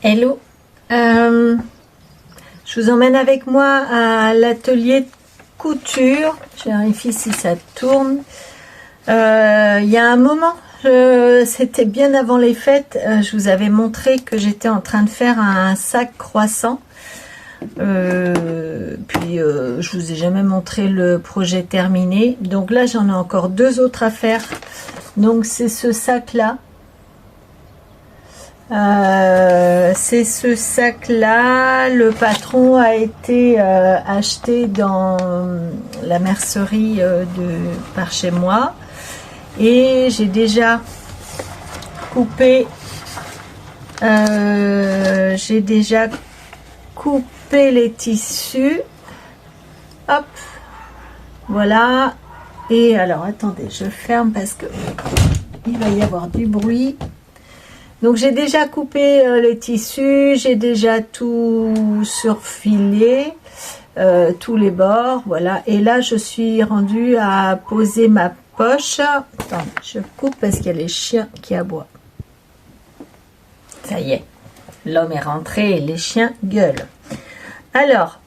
Hello, je vous emmène avec moi à l'atelier de couture. Je vérifie si ça tourne. Il y a un moment, c'était bien avant les fêtes, je vous avais montré que j'étais en train de faire un sac croissant. Je vous ai jamais montré le projet terminé. Donc là, j'en ai encore deux autres à faire. Donc c'est ce sac là. C'est ce sac là, le patron a été acheté dans la mercerie par chez moi et j'ai déjà coupé les tissus, hop, voilà. Et alors attendez, je ferme parce que il va y avoir du bruit. Donc j'ai déjà coupé les tissus, j'ai déjà tout surfilé, tous les bords, voilà. Et là je suis rendue à poser ma poche. Attends, je coupe parce qu'il y a les chiens qui aboient. Ça y est, l'homme est rentré et les chiens gueulent. Alors,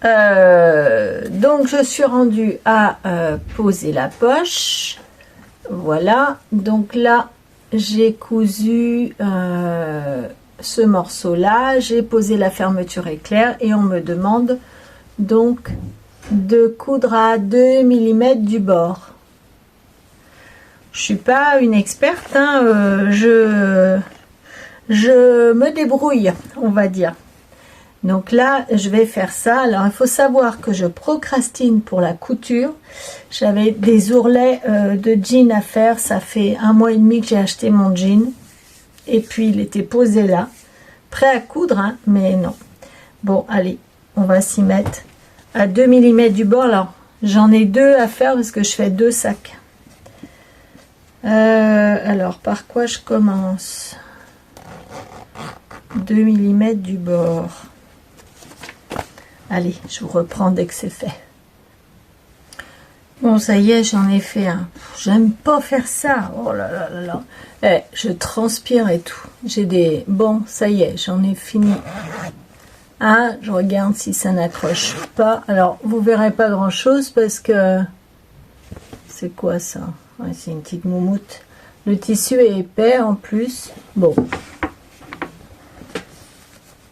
donc je suis rendue à poser la poche, voilà. Donc là, j'ai cousu ce morceau là, j'ai posé la fermeture éclair et on me demande donc de coudre à 2 mm du bord. Je suis pas une experte, hein, je me débrouille, on va dire. Donc là, je vais faire ça. Alors, il faut savoir que je procrastine pour la couture. J'avais des ourlets de jean à faire. Ça fait 1 mois et demi que j'ai acheté mon jean. Et puis, il était posé là. Prêt à coudre, hein, mais non. Bon, allez, on va s'y mettre. À 2 mm du bord. Alors, j'en ai deux à faire parce que je fais 2 sacs. Alors, par quoi je commence? 2 mm du bord. Allez, je vous reprends dès que c'est fait. Bon, ça y est, j'en ai fait un. J'aime pas faire ça. Oh là là là là. Eh, je transpire et tout. J'ai des... Bon, ça y est, j'en ai fini. Ah, je regarde si ça n'accroche pas. Alors, vous verrez pas grand-chose parce que... C'est quoi ça? Ouais, c'est une petite moumoute. Le tissu est épais en plus. Bon.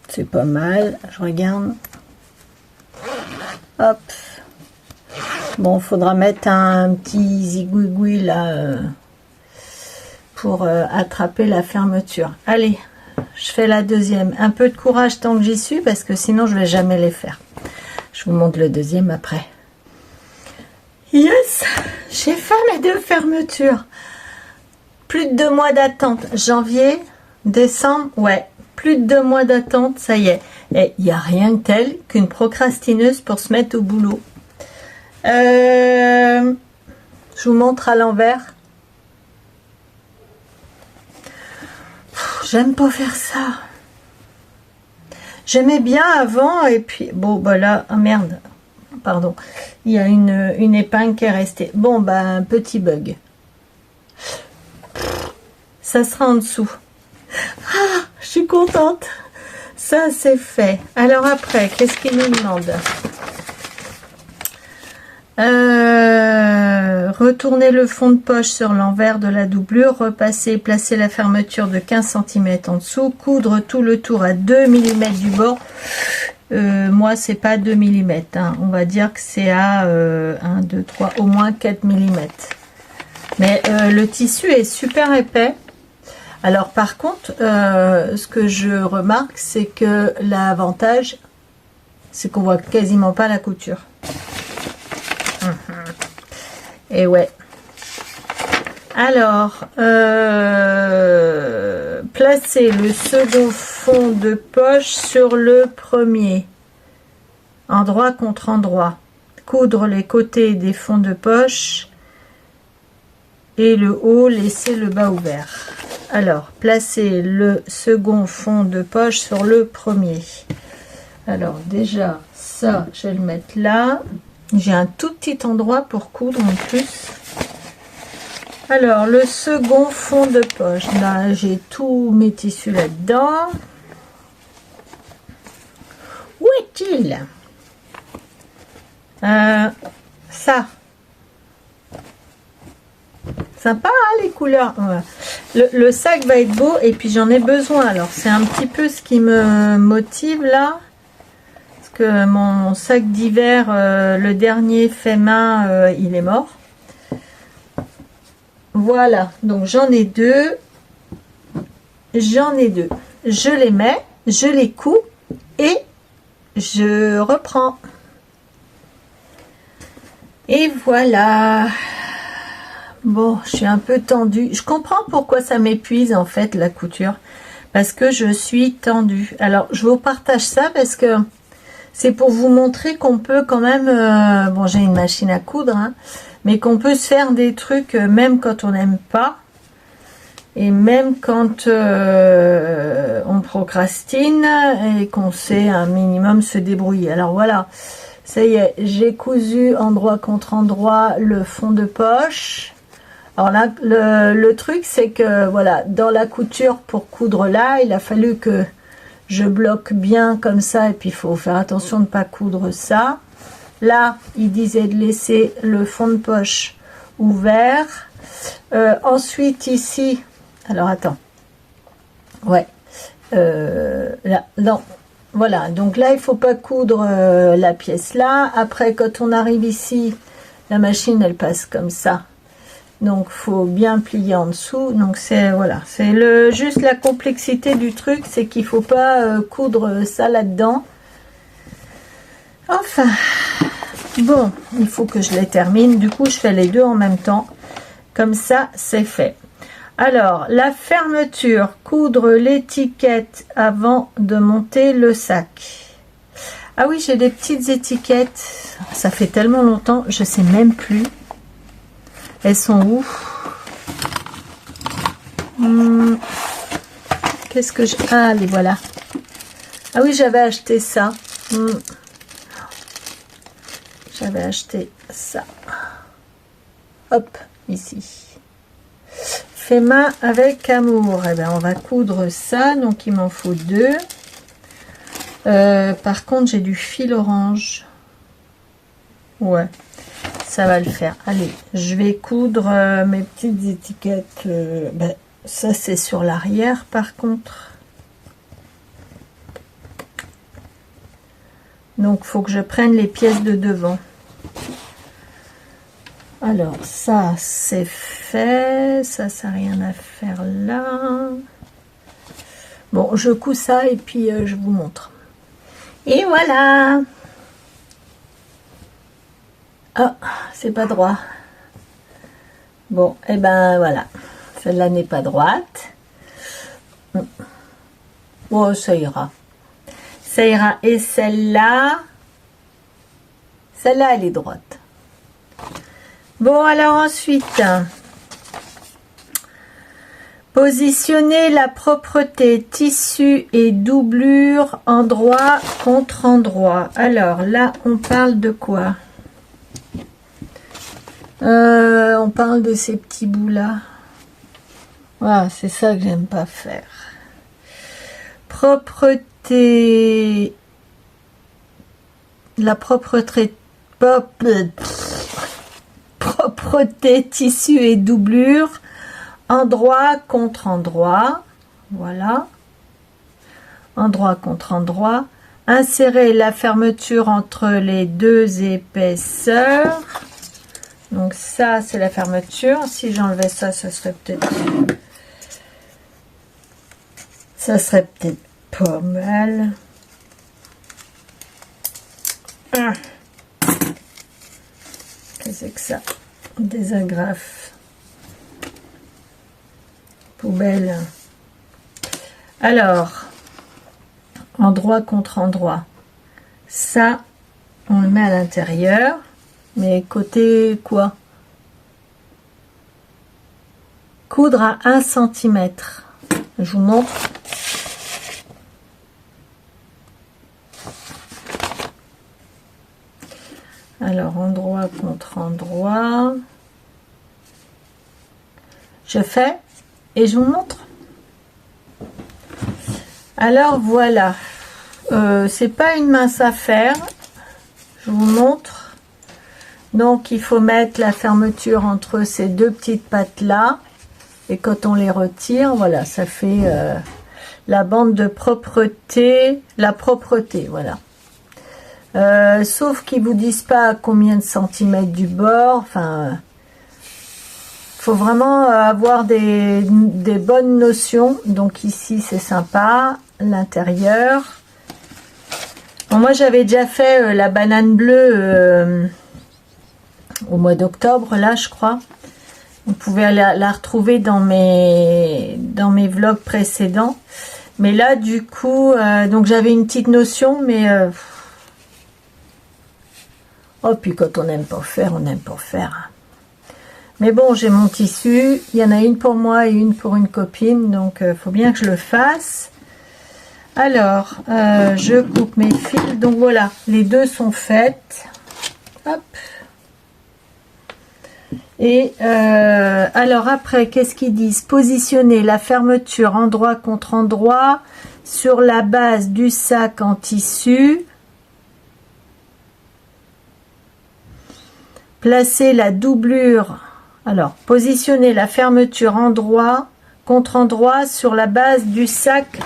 C'est pas mal. Je regarde. Hop. Bon, faudra mettre un petit zigouigoui là pour attraper la fermeture. Allez, je fais la deuxième. Un peu de courage tant que j'y suis parce que sinon je vais jamais les faire. Je vous montre le deuxième après. Yes, j'ai fait mes 2 fermetures. Plus de 2 mois d'attente. Janvier, décembre, ouais. Plus de 2 mois d'attente, ça y est. Et il n'y a rien de tel qu'une procrastineuse pour se mettre au boulot. Je vous montre à l'envers. J'aime pas faire ça. J'aimais bien avant et puis... Bon, bah là... Oh merde. Pardon. Il y a une épingle qui est restée. Bon, bah un petit bug. Ça sera en dessous. Ah, je suis contente. Ça, c'est fait. Alors après, qu'est-ce qu'il nous demande? Retourner le fond de poche sur l'envers de la doublure, repasser, placer la fermeture de 15 cm en dessous, coudre tout le tour à 2 mm du bord. Moi, c'est pas 2 mm. Hein. On va dire que c'est à 1, 2, 3, au moins 4 mm. Mais le tissu est super épais. Alors par contre, ce que je remarque, c'est que l'avantage, c'est qu'on voit quasiment pas la couture. Et ouais. Alors, placer le second fond de poche sur le premier, endroit contre endroit. Coudre les côtés des fonds de poche et le haut, laisser le bas ouvert. Alors, placez le second fond de poche sur le premier. Alors, déjà, ça, je vais le mettre là. J'ai un tout petit endroit pour coudre en plus. Alors, le second fond de poche. Là, j'ai tous mes tissus là-dedans. a-t-il? Ça. Sympa, hein, les couleurs. Le sac va être beau et puis j'en ai besoin. Alors, c'est un petit peu ce qui me motive là. Parce que mon sac d'hiver, le dernier fait main, il est mort. Voilà. Donc, j'en ai deux. J'en ai deux. Je les mets, je les couds et je reprends. Et voilà. Bon, je suis un peu tendue. Je comprends pourquoi ça m'épuise en fait la couture. Parce que je suis tendue. Alors, je vous partage ça parce que c'est pour vous montrer qu'on peut quand même... bon, j'ai une machine à coudre, hein, mais qu'on peut se faire des trucs même quand on n'aime pas. Et même quand on procrastine et qu'on sait un minimum se débrouiller. Alors voilà, ça y est, j'ai cousu endroit contre endroit le fond de poche. Alors là, le truc c'est que voilà, dans la couture pour coudre là, il a fallu que je bloque bien comme ça. Et puis il faut faire attention de ne pas coudre ça. Là, il disait de laisser le fond de poche ouvert. Ensuite ici... Alors, attends. Ouais. Là, non. Voilà. Donc là, il faut pas coudre la pièce là. Après, quand on arrive ici, la machine, elle passe comme ça. Donc, faut bien plier en dessous. Donc, c'est voilà. C'est juste la complexité du truc, c'est qu'il faut pas coudre ça là-dedans. Enfin. Bon, il faut que je les termine. Du coup, je fais les deux en même temps. Comme ça, c'est fait. Alors, la fermeture, coudre l'étiquette avant de monter le sac. Ah oui, j'ai des petites étiquettes. Ça fait tellement longtemps, je sais même plus. Elles sont où? Qu'est-ce que je... Ah, les voilà. Ah oui, j'avais acheté ça. J'avais acheté ça. Hop, ici. Fait main avec amour. Eh bien, on va coudre ça. Donc, il m'en faut deux. Par contre, j'ai du fil orange. Ouais, ça va le faire. Allez, je vais coudre mes petites étiquettes. Ben, ça, c'est sur l'arrière, par contre. Donc, il faut que je prenne les pièces de devant. Alors, ça, c'est fait. Ça n'a rien à faire là. Bon, je couds ça et puis je vous montre. Et voilà. Ah, c'est pas droit. Bon, et ben voilà. Celle-là n'est pas droite. Bon, ça ira. Ça ira. Et celle-là, elle est droite. Bon, alors ensuite, positionner la propreté, tissu et doublure endroit contre endroit. Alors là, on parle de quoi? On parle de ces petits bouts-là. Voilà, c'est ça que j'aime pas faire. Propreté. La propreté. Propreté, tissu et doublure, endroit contre endroit, voilà, endroit contre endroit, insérer la fermeture entre les deux épaisseurs, donc ça c'est la fermeture. Si j'enlevais ça, ça serait peut-être pas mal. Qu'est-ce que c'est que ça? Des agrafes. Poubelle. Alors, endroit contre endroit. Ça, on le met à l'intérieur. Mais côté quoi? Coudre à 1 cm. Je vous montre. Alors, endroit contre endroit. Je fais et je vous montre. Alors, voilà. c'est pas une mince affaire. Je vous montre. Donc il faut mettre la fermeture entre ces deux petites pattes là, et quand on les retire, voilà, ça fait la bande de propreté, la propreté, voilà. Sauf qu'ils vous disent pas combien de centimètres du bord. Enfin, faut vraiment avoir des bonnes notions. Donc ici c'est sympa, l'intérieur. Bon, moi j'avais déjà fait la banane bleue au mois d'octobre, là je crois. Vous pouvez la retrouver dans mes vlogs précédents. Mais là du coup, donc j'avais une petite notion, mais oh, puis quand on n'aime pas faire, on n'aime pas faire. Mais bon, j'ai mon tissu. Il y en a une pour moi et une pour une copine. Donc, il faut bien que je le fasse. Alors, je coupe mes fils. Donc, voilà. Les deux sont faites. Hop. Et, alors après, qu'est-ce qu'ils disent? Positionner la fermeture endroit contre endroit sur la base du sac en tissu. Placer la doublure, alors positionner la fermeture endroit contre endroit sur la base du sac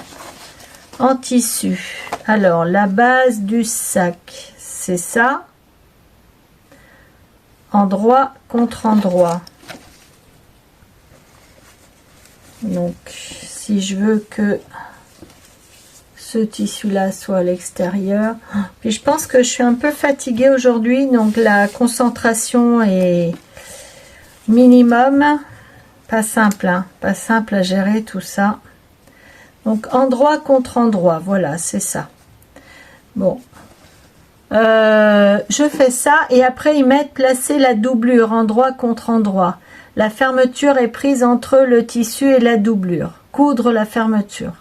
en tissu. Alors la base du sac, c'est ça, endroit contre endroit. Donc si je veux que ce tissu là soit à l'extérieur, puis je pense que je suis un peu fatiguée aujourd'hui, donc la concentration est minimum. Pas simple, hein, pas simple à gérer tout ça. Donc endroit contre endroit, voilà, c'est ça. Bon, je fais ça et après ils mettent placer la doublure endroit contre endroit. La fermeture est prise entre le tissu et la doublure. Coudre la fermeture.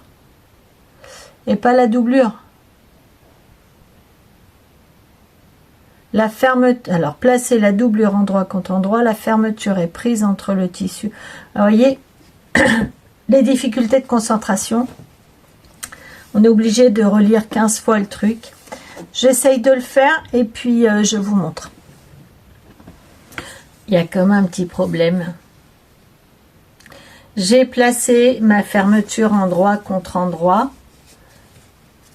Et pas la doublure. La fermeture, alors placer la doublure endroit contre endroit, la fermeture est prise entre le tissu. Alors, vous voyez, les difficultés de concentration. On est obligé de relire 15 fois le truc. J'essaye de le faire et puis je vous montre. Il y a quand même un petit problème. J'ai placé ma fermeture endroit contre endroit.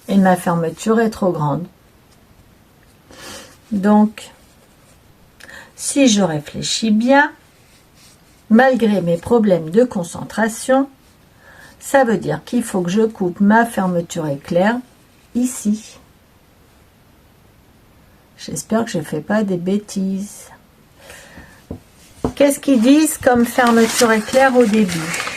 Et ma fermeture est trop grande. Donc, si je réfléchis bien, malgré mes problèmes de concentration, ça veut dire qu'il faut que je coupe ma fermeture éclair ici. J'espère que je ne fais pas des bêtises. Qu'est-ce qu'ils disent comme fermeture éclair au début?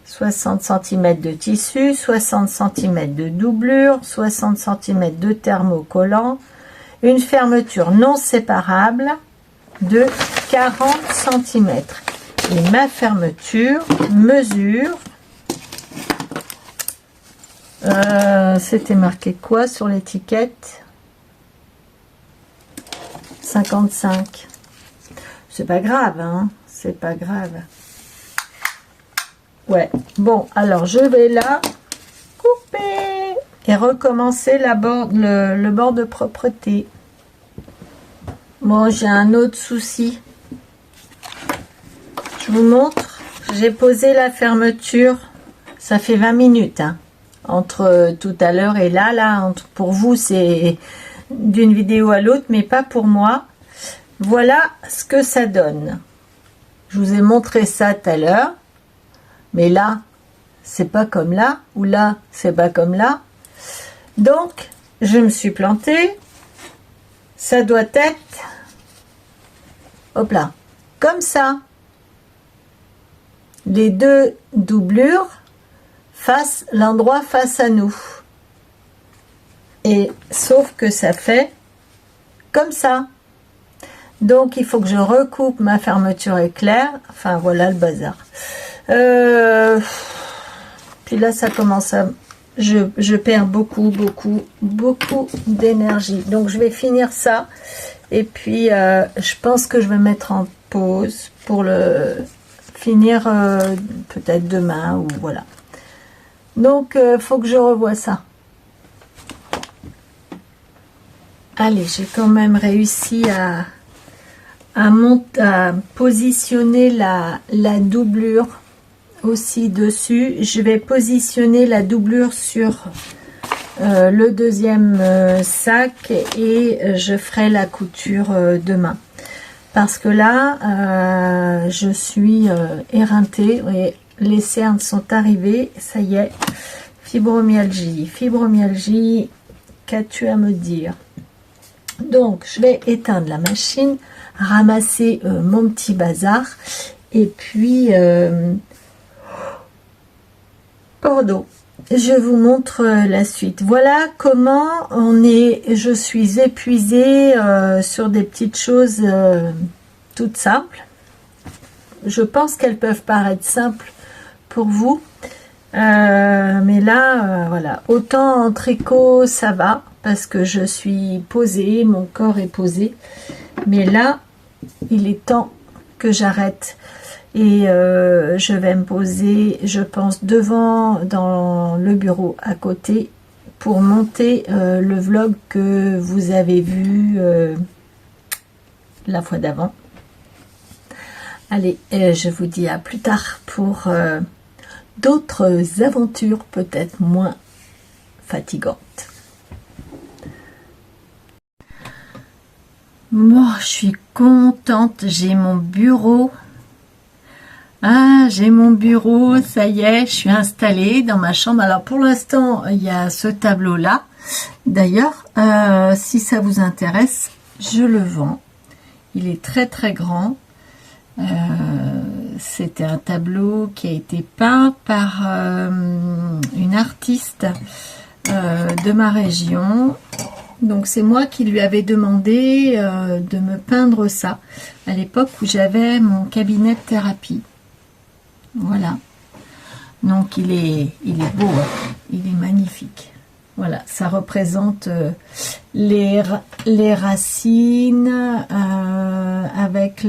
60 cm de tissu, 60 cm de doublure, 60 cm de thermocollant, une fermeture non séparable de 40 cm. Et ma fermeture mesure, c'était marqué quoi sur l'étiquette? 55. C'est pas grave, hein, c'est pas grave. Ouais, bon, alors je vais la couper et recommencer le bord de propreté. Bon, j'ai un autre souci. Je vous montre. J'ai posé la fermeture. Ça fait 20 minutes, hein, entre tout à l'heure et là, pour vous, c'est d'une vidéo à l'autre, mais pas pour moi. Voilà ce que ça donne. Je vous ai montré ça tout à l'heure. Mais là, c'est pas comme là, ou là, c'est pas comme là. Donc, je me suis plantée. Ça doit être, hop là, comme ça. Les deux doublures, l'endroit face à nous. Et sauf que ça fait comme ça. Donc, il faut que je recoupe ma fermeture éclair. Enfin, voilà le bazar. Puis là ça commence à je perds beaucoup d'énergie, donc je vais finir ça et puis je pense que je vais mettre en pause pour le finir peut-être demain ou voilà. Donc faut que je revoie ça. Allez, j'ai quand même réussi à positionner la doublure aussi dessus. Je vais positionner la doublure sur le deuxième sac et je ferai la couture demain. Parce que là, je suis éreintée et les cernes sont arrivées. Ça y est, fibromyalgie. Fibromyalgie, qu'as-tu à me dire? Donc, je vais éteindre la machine, ramasser mon petit bazar et puis, pardon, je vous montre la suite. Voilà comment je suis épuisée sur des petites choses toutes simples. Je pense qu'elles peuvent paraître simples pour vous. Mais là, voilà. Autant en tricot, ça va. Parce que je suis posée, mon corps est posé. Mais là, il est temps que j'arrête. Et je vais me poser, je pense, devant, dans le bureau à côté, pour monter le vlog que vous avez vu la fois d'avant. Allez, je vous dis à plus tard pour d'autres aventures peut-être moins fatigantes. Moi, je suis contente, j'ai mon bureau. Ah, j'ai mon bureau, ça y est, je suis installée dans ma chambre. Alors pour l'instant, il y a ce tableau-là. D'ailleurs, si ça vous intéresse, je le vends. Il est très très grand. C'était un tableau qui a été peint par une artiste de ma région. Donc c'est moi qui lui avais demandé de me peindre ça à l'époque où j'avais mon cabinet de thérapie. Voilà. Donc il est beau, hein. Il est magnifique. Voilà, ça représente les racines avec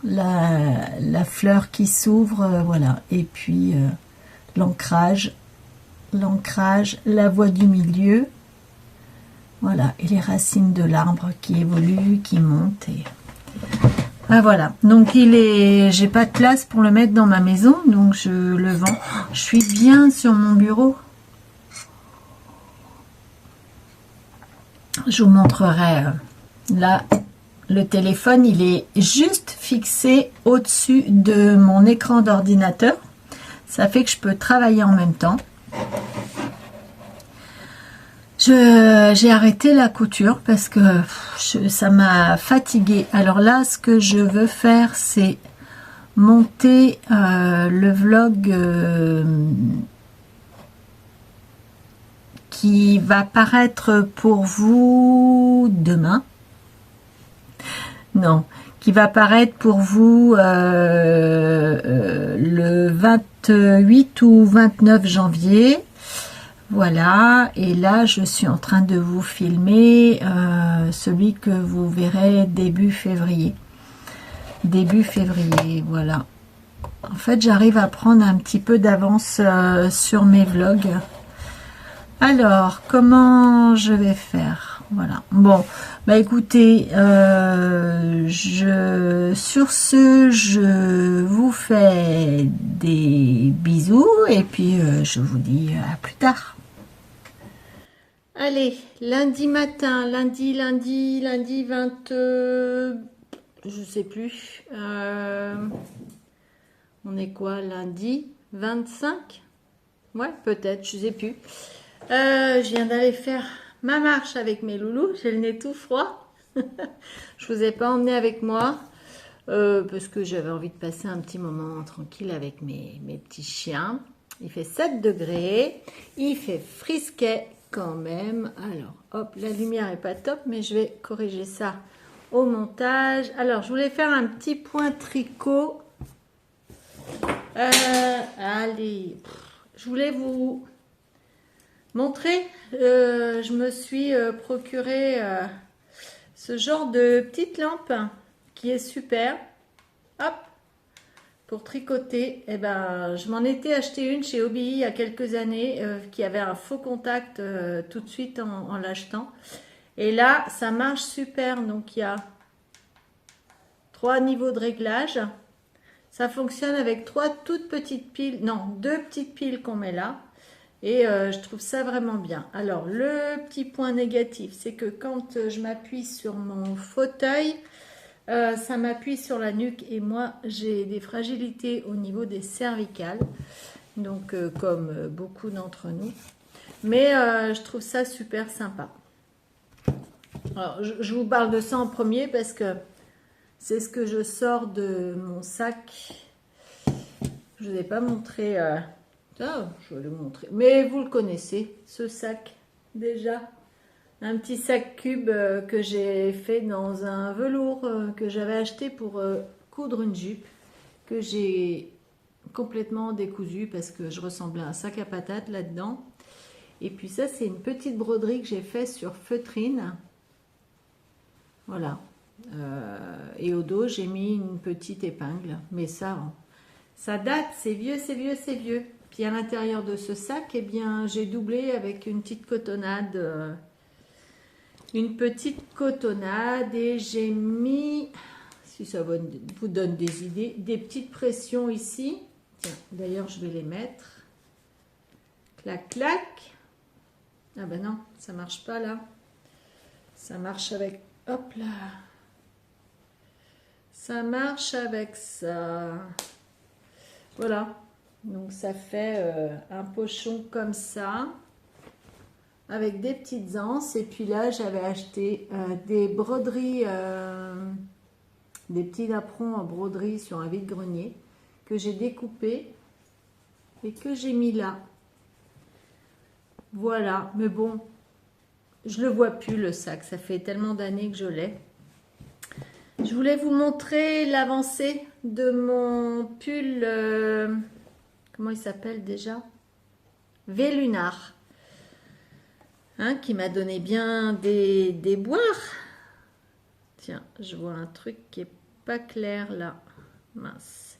la fleur qui s'ouvre, voilà. Et puis l'ancrage, la voie du milieu, voilà, et les racines de l'arbre qui évoluent, qui montent. Et ah, voilà, donc j'ai pas de place pour le mettre dans ma maison, donc je le vends. Je suis bien sur mon bureau. Je vous montrerai là. Le téléphone, il est juste fixé au-dessus de mon écran d'ordinateur. Ça fait que je peux travailler en même temps. J'ai arrêté la couture parce que ça m'a fatiguée. Alors là, ce que je veux faire, c'est monter le vlog qui va paraître pour vous demain. Non, qui va paraître pour vous le 28 ou 29 janvier. Voilà, et là je suis en train de vous filmer celui que vous verrez début février. Début février, voilà. En fait, j'arrive à prendre un petit peu d'avance sur mes vlogs. Alors, comment je vais faire? Voilà. Bon, bah écoutez, sur ce, je vous fais des bisous et puis je vous dis à plus tard. Allez, lundi matin, lundi 20, je sais plus. On est quoi, lundi 25? Ouais, peut-être, je sais plus. Je viens d'aller faire ma marche avec mes loulous, j'ai le nez tout froid. Je vous ai pas emmené avec moi parce que j'avais envie de passer un petit moment tranquille avec mes petits chiens. Il fait 7 degrés, il fait frisquet quand même. Alors hop, la lumière est pas top, mais je vais corriger ça au montage. Alors je voulais faire un petit point tricot. Allez, je voulais vous montrer, je me suis procuré ce genre de petite lampe qui est super. Hop, pour tricoter. Eh ben, je m'en étais acheté une chez Obi il y a quelques années qui avait un faux contact tout de suite en l'achetant. Et là, ça marche super. Donc, il y a 3 niveaux de réglage. Ça fonctionne avec 3 toutes petites piles, non, 2 petites piles qu'on met là. Et je trouve ça vraiment bien. Alors, le petit point négatif, c'est que quand je m'appuie sur mon fauteuil, ça m'appuie sur la nuque et moi, j'ai des fragilités au niveau des cervicales. Donc, comme beaucoup d'entre nous. Mais je trouve ça super sympa. Alors, je vous parle de ça en premier parce que c'est ce que je sors de mon sac. Je ne vous ai pas montré... je vais le montrer. Mais vous le connaissez, ce sac, déjà. Un petit sac cube que j'ai fait dans un velours que j'avais acheté pour coudre une jupe. Que j'ai complètement décousu parce que je ressemblais à un sac à patates là-dedans. Et puis ça, c'est une petite broderie que j'ai fait sur feutrine. Voilà. Et au dos, j'ai mis une petite épingle. Mais ça date, c'est vieux, c'est vieux, c'est vieux. Puis à l'intérieur de ce sac, eh bien, j'ai doublé avec une petite cotonnade. Une petite cotonnade et j'ai mis, si ça vous donne des idées, des petites pressions ici. Tiens, d'ailleurs, je vais les mettre. Clac, clac. Ah ben non, ça marche pas là. Ça marche avec... Hop là. Ça marche avec ça. Voilà. Donc ça fait un pochon comme ça. Avec des petites anses. Et puis là, j'avais acheté des broderies, des petits napperons en broderie sur un vide-grenier que j'ai découpé et que j'ai mis là. Voilà. Mais bon, je le vois plus le sac. Ça fait tellement d'années que je l'ai. Je voulais vous montrer l'avancée de mon pull. Comment il s'appelle déjà? Vélunar. Hein, qui m'a donné bien des boires. Tiens, je vois un truc qui est pas clair là. Mince.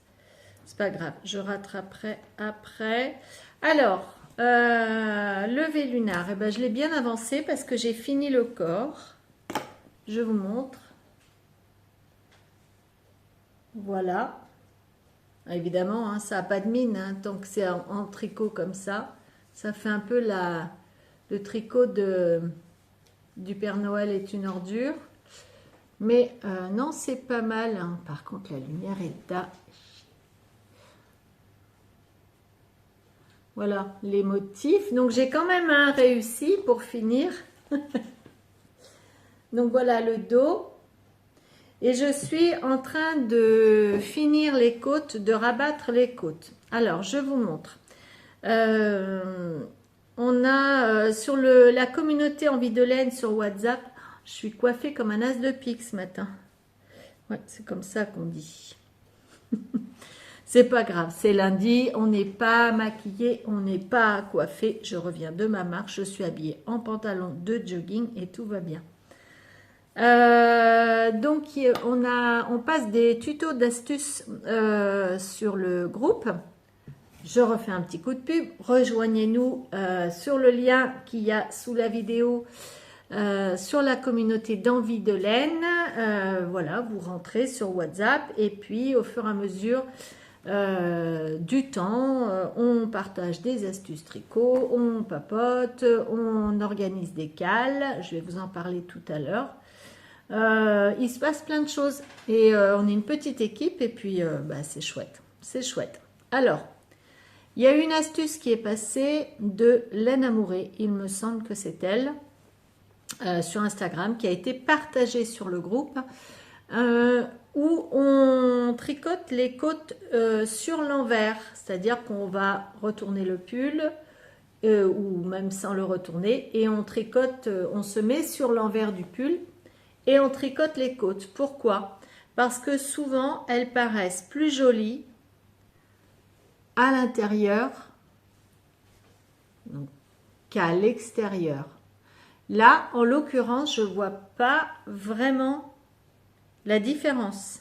C'est pas grave, je rattraperai après. Alors, le Vélunar, eh ben, je l'ai bien avancé parce que j'ai fini le corps. Je vous montre. Voilà. Évidemment, hein, ça n'a pas de mine, hein, tant que c'est en tricot comme ça. Ça fait un peu le tricot du Père Noël est une ordure. Mais non, c'est pas mal. Hein. Par contre, la lumière est à... Voilà, les motifs. Donc, j'ai quand même un réussi pour finir. Donc, voilà le dos. Et je suis en train de finir les côtes, de rabattre les côtes. Alors, je vous montre. On a sur la communauté Envie de laine sur WhatsApp, je suis coiffée comme un as de pique ce matin. Ouais, c'est comme ça qu'on dit. C'est pas grave, c'est lundi, on n'est pas maquillé, on n'est pas coiffé. Je reviens de ma marche, je suis habillée en pantalon de jogging et tout va bien. Donc on passe des tutos d'astuces sur le groupe. Je refais un petit coup de pub. Rejoignez-nous sur le lien qu'il y a sous la vidéo sur la communauté d'Envie de laine. Voilà, vous rentrez sur WhatsApp et puis au fur et à mesure du temps, on partage des astuces tricot, on papote, on organise des cales. Je vais vous en parler tout à l'heure. Il se passe plein de choses et on est une petite équipe et puis c'est chouette, c'est chouette. Alors, il y a une astuce qui est passée de Laine Amourée, il me semble que c'est elle, sur Instagram, qui a été partagée sur le groupe, où on tricote les côtes sur l'envers, c'est-à-dire qu'on va retourner le pull, ou même sans le retourner, et on tricote, on se met sur l'envers du pull, et on tricote les côtes. Pourquoi? Parce que souvent, elles paraissent plus jolies à l'intérieur qu'à l'extérieur. Là, en l'occurrence, je ne vois pas vraiment la différence.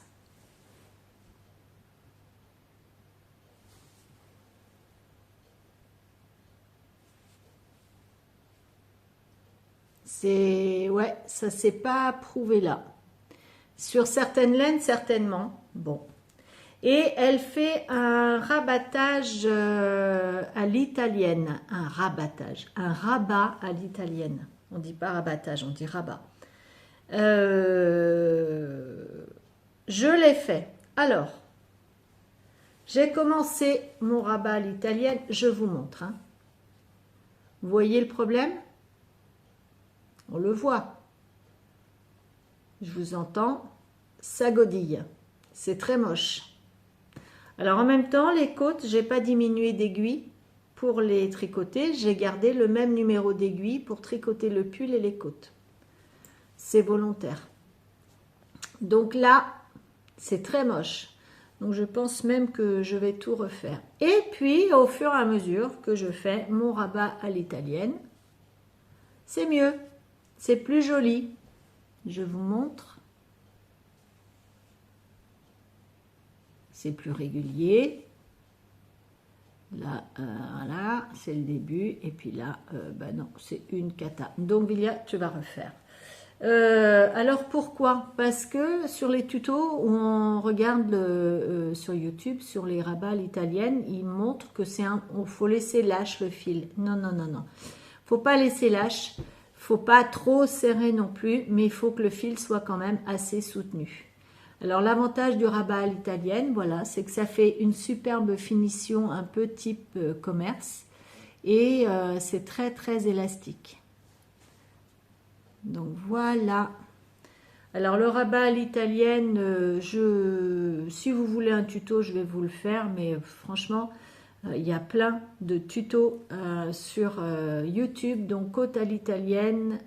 C'est, ouais, ça s'est pas prouvé là. Sur certaines laines, certainement. Bon. Et elle fait un rabattage à l'italienne. Un rabattage. Un rabat à l'italienne. On dit pas rabattage, on dit rabat. Je l'ai fait. Alors, j'ai commencé mon rabat à l'italienne. Je vous montre. Hein. Vous voyez le problème? On le voit. Je vous entends. Ça godille. C'est très moche. Alors en même temps, les côtes, j'ai pas diminué d'aiguille pour les tricoter. J'ai gardé le même numéro d'aiguille pour tricoter le pull et les côtes. C'est volontaire. Donc là, c'est très moche. Donc je pense même que je vais tout refaire. Et puis, au fur et à mesure que je fais mon rabat à l'italienne, c'est mieux. C'est plus joli. Je vous montre. C'est plus régulier. Là, voilà, c'est le début. Et puis là, bah non, c'est une cata. Donc, Vilia, tu vas refaire. Alors, pourquoi? Parce que sur les tutos où on regarde sur YouTube, sur les rabats à l'italienne, ils montrent que c'est on faut laisser lâche le fil. Non, non, non, non. Faut pas laisser lâche. Faut pas trop serrer non plus, mais il faut que le fil soit quand même assez soutenu. Alors l'avantage du rabat à l'italienne, voilà, c'est que ça fait une superbe finition un peu type commerce et c'est très très élastique. Donc voilà. Alors le rabat à l'italienne, si vous voulez un tuto, je vais vous le faire, mais franchement, il y a plein de tutos sur YouTube, donc côte à l'italienne,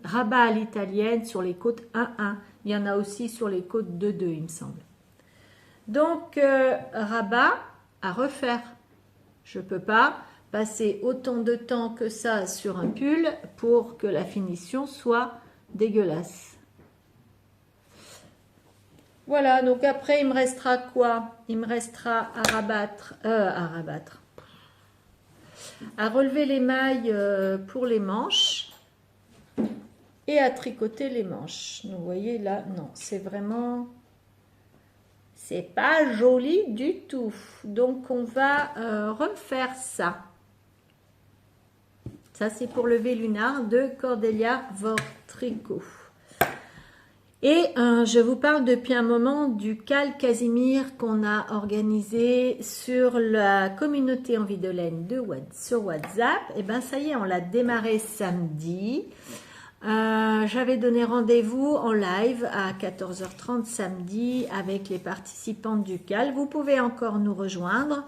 rabat à l'italienne sur les côtes 1-1. Il y en a aussi sur les côtes 2-2, il me semble. Donc, rabat à refaire. Je ne peux pas passer autant de temps que ça sur un pull pour que la finition soit dégueulasse. Voilà, donc après, il me restera quoi? Il me restera à rabattre, à relever les mailles pour les manches et à tricoter les manches. Donc, vous voyez là, non, c'est vraiment, c'est pas joli du tout. Donc, on va refaire ça. Ça, c'est pour le Vélunard de Cordelia Vortricot. Et je vous parle depuis un moment du Cal Casimir qu'on a organisé sur la communauté Envie de laine sur WhatsApp. Et bien ça y est, on l'a démarré samedi. J'avais donné rendez-vous en live à 14h30 samedi avec les participantes du Cal. Vous pouvez encore nous rejoindre.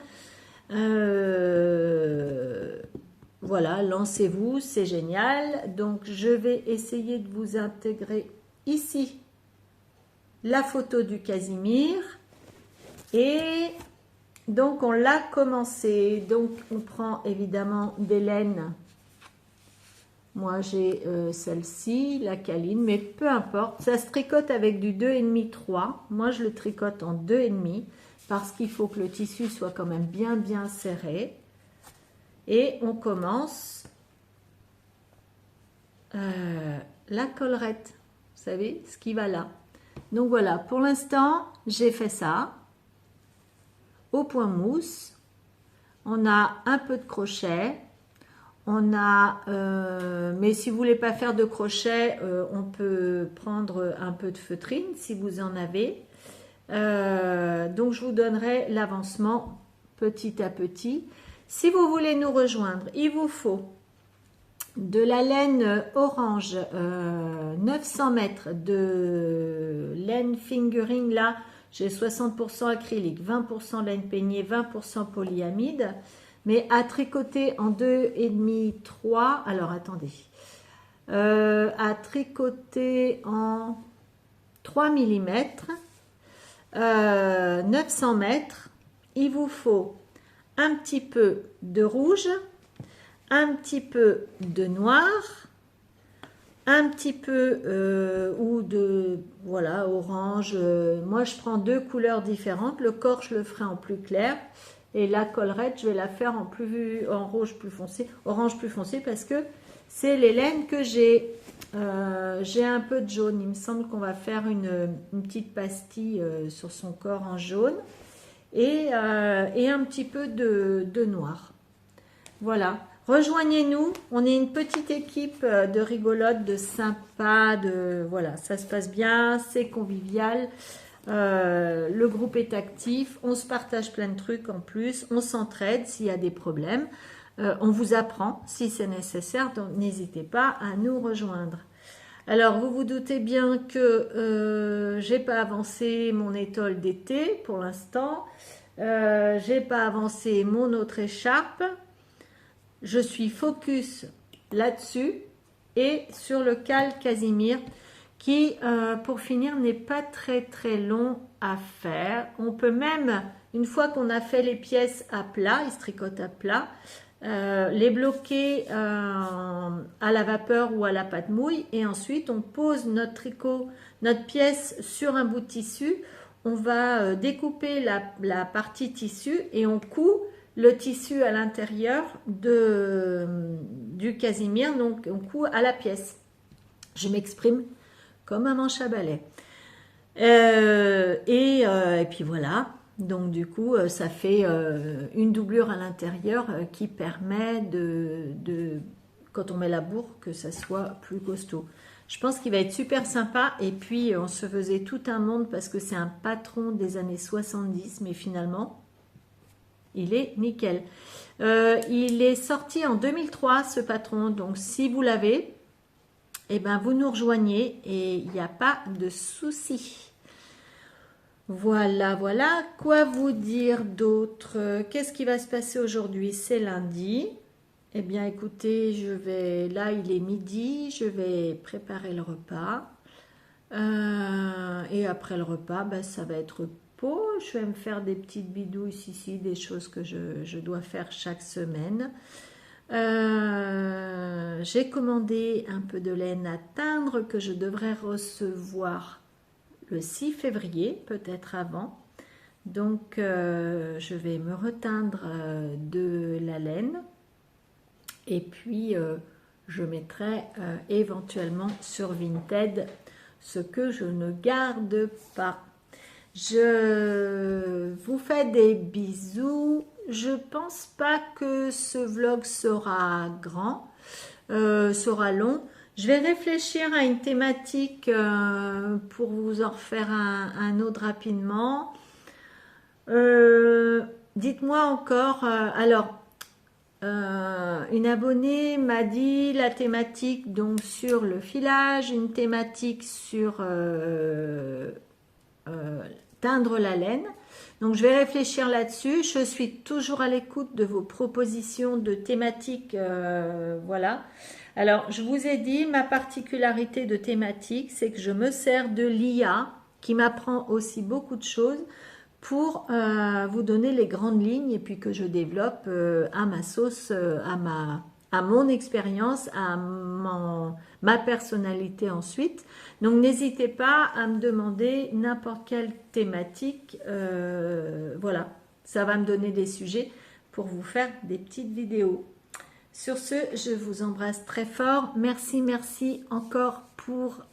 Voilà, lancez-vous, c'est génial. Donc je vais essayer de vous intégrer ici la photo du Casimir et donc on l'a commencé. Donc on prend évidemment des laines. Moi j'ai celle-ci, la Caline, mais peu importe, ça se tricote avec du 2,5 3. Moi je le tricote en 2,5 parce qu'il faut que le tissu soit quand même bien serré. Et on commence la collerette, vous savez, ce qui va là. Donc voilà, pour l'instant, j'ai fait ça au point mousse. On a un peu de crochet. On a, mais si vous voulez pas faire de crochet, on peut prendre un peu de feutrine si vous en avez. Donc je vous donnerai l'avancement petit à petit. Si vous voulez nous rejoindre, il vous faut de la laine orange 900 mètres de laine fingering. Là j'ai 60% acrylique, 20% laine peignée, 20% polyamide, mais à tricoter en 2,5 3. Alors attendez, à tricoter en 3 mm, 900 mètres. Il vous faut un petit peu de rouge, un petit peu de noir, un petit peu ou de voilà orange. Moi je prends deux couleurs différentes. Le corps je le ferai en plus clair et la collerette je vais la faire en rouge plus foncé, orange plus foncé parce que c'est les laines que j'ai. J'ai un peu de jaune. Il me semble qu'on va faire une petite pastille sur son corps en jaune et un petit peu de noir. Voilà. Rejoignez-nous, on est une petite équipe de rigolotes, de sympas, voilà, ça se passe bien, c'est convivial, le groupe est actif, on se partage plein de trucs en plus, on s'entraide s'il y a des problèmes, on vous apprend si c'est nécessaire, donc n'hésitez pas à nous rejoindre. Alors vous vous doutez bien que j'ai pas avancé mon étole d'été pour l'instant, j'ai pas avancé mon autre écharpe. Je suis focus là-dessus et sur le cal Casimir qui, pour finir, n'est pas très très long à faire. On peut même, une fois qu'on a fait les pièces à plat, ils se tricotent à plat, les bloquer à la vapeur ou à la pâte mouille et ensuite on pose notre tricot, notre pièce sur un bout de tissu. On va découper la partie tissu et on coud le tissu à l'intérieur du casimir, donc on coud à la pièce. Je m'exprime comme un manche à balai. Et puis voilà, donc du coup ça fait une doublure à l'intérieur qui permet quand on met la bourre, que ça soit plus costaud. Je pense qu'il va être super sympa et puis on se faisait tout un monde parce que c'est un patron des années 70, mais finalement il est nickel. Il est sorti en 2003 ce patron, donc si vous l'avez, eh ben vous nous rejoignez et il n'y a pas de souci. Voilà, voilà. Quoi vous dire d'autre? Qu'est-ce qui va se passer aujourd'hui? C'est lundi. Eh bien écoutez, là il est midi, je vais préparer le repas. Et après le repas, ben, ça va être repos. Je vais me faire des petites bidouilles ici, des choses que je dois faire chaque semaine. J'ai commandé un peu de laine à teindre que je devrais recevoir le 6 février, peut-être avant. Donc je vais me reteindre de la laine et puis je mettrai éventuellement sur Vinted ce que je ne garde pas. Je vous fais des bisous. Je pense pas que ce vlog sera grand, sera long. Je vais réfléchir à une thématique pour vous en refaire un autre rapidement. Dites-moi encore. Une abonnée m'a dit la thématique donc sur le filage, une thématique sur teindre la laine. Donc je vais réfléchir là-dessus. Je suis toujours à l'écoute de vos propositions de thématiques. Voilà. Alors je vous ai dit ma particularité de thématique, c'est que je me sers de l'IA qui m'apprend aussi beaucoup de choses pour vous donner les grandes lignes et puis que je développe à ma sauce, à mon expérience, à ma personnalité ensuite. Donc n'hésitez pas à me demander n'importe quelle thématique. Voilà, ça va me donner des sujets pour vous faire des petites vidéos. Sur ce, je vous embrasse très fort. Merci, merci encore pour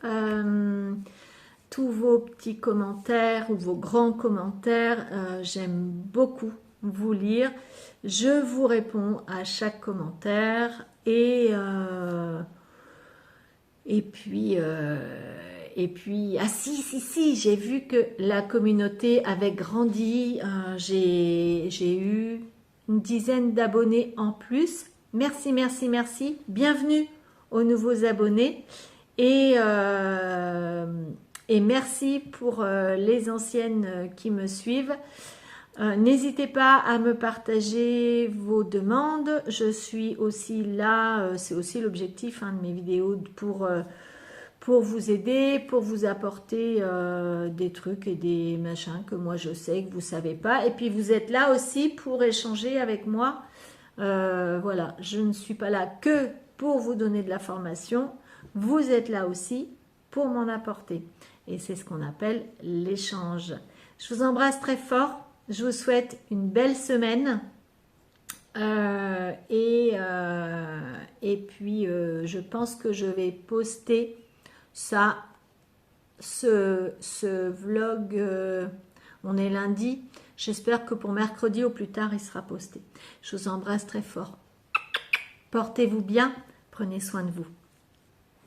tous vos petits commentaires ou vos grands commentaires. J'aime beaucoup vous lire. Je vous réponds à chaque commentaire et puis ah si, j'ai vu que la communauté avait grandi. J'ai eu une dizaine d'abonnés en plus. Merci, merci, merci. Bienvenue aux nouveaux abonnés et merci pour les anciennes qui me suivent. N'hésitez pas à me partager vos demandes. Je suis aussi là, c'est aussi l'objectif de mes vidéos pour vous aider, pour vous apporter des trucs et des machins que moi je sais que vous ne savez pas. Et puis vous êtes là aussi pour échanger avec moi. Voilà, je ne suis pas là que pour vous donner de la formation. vous êtes là aussi pour m'en apporter. Et c'est ce qu'on appelle l'échange. Je vous embrasse très fort. Je vous souhaite une belle semaine. Et puis, je pense que je vais poster ce vlog. On est lundi. J'espère que pour mercredi au plus tard, il sera posté. Je vous embrasse très fort. Portez-vous bien. Prenez soin de vous.